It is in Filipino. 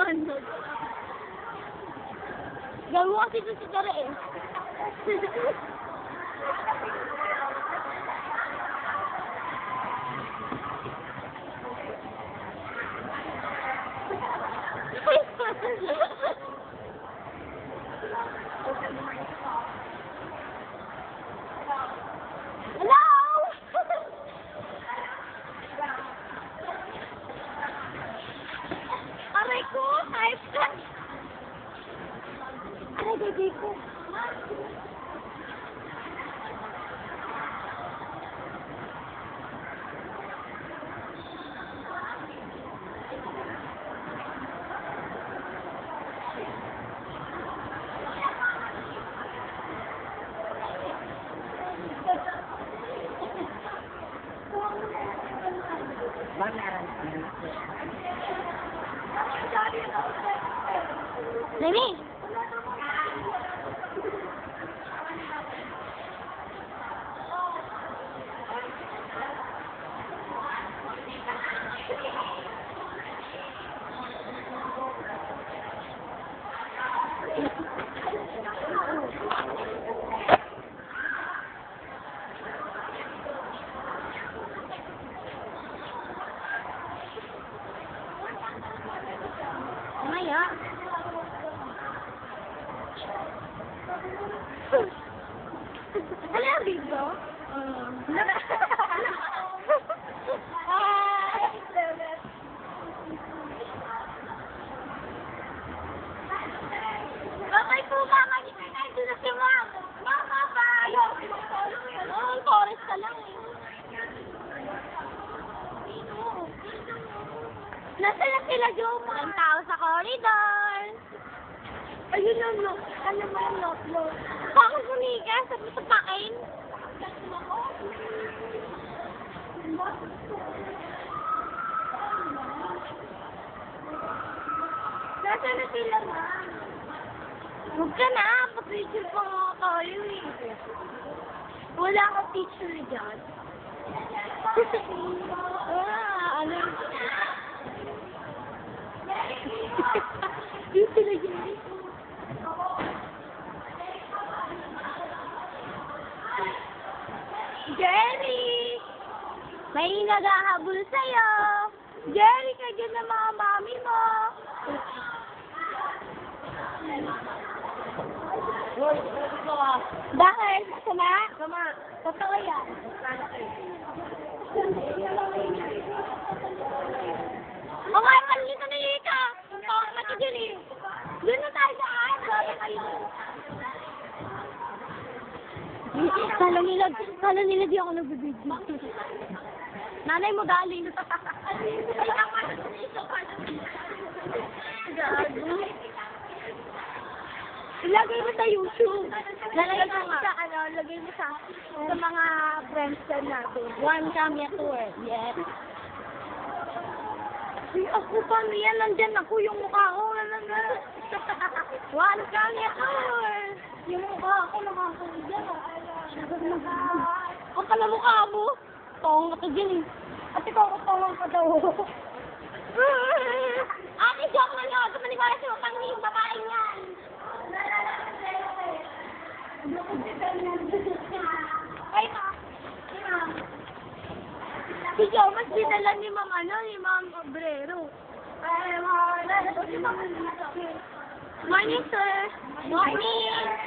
yun. Gawin mo kasi ito si Tara eh. Hello! Aray ko! Hype ka! Aray, baby ko! Baby! Maya. Ano yung dito? Bakit po ba mag-ibigay dito si Ma'am? Mama pa! Ang chorus ka lang eh. Nasaan na sila, Joe? Ang tao sa corridor. Ayun na, no. Ano ba yung lot-lot? Bakit sunika? Sa pakin? Nasaan na sila, Ma'am? Huwag ka na. Pa-picture pa nga tayo eh. Wala akong picture dyan. Ano? Yung sila dyan. Jerry! May naghahabol sa'yo. Jerry, ka dyan na mga mami mo. Bakit? Sama? Sama. Totoo yan. O nga, malito na yun ka. Tawag na ka dyan eh. Doon na tayo sa akin. Kala nila di ako nagbibidyo. Nanay mo galing. Ilagay mo sa YouTube. Lalagay mo sa lagay mo sa mga friends natin. One Camia Tour. Yes. Ako pa niya, nandyan ako yung mukha ko. One Camia Tour. Yung mukha ako nakakaliga. Ang pala mukha mo. Tawang ka dyan eh. At ikaw ko tawang ka daw. Ate, joke na nyo. Ito maniwala si Mapang yung babae niyan. Ay, si Jomas dinala ni Ma'am Obrero. Ay, Ma'am Morning, sir. Morning.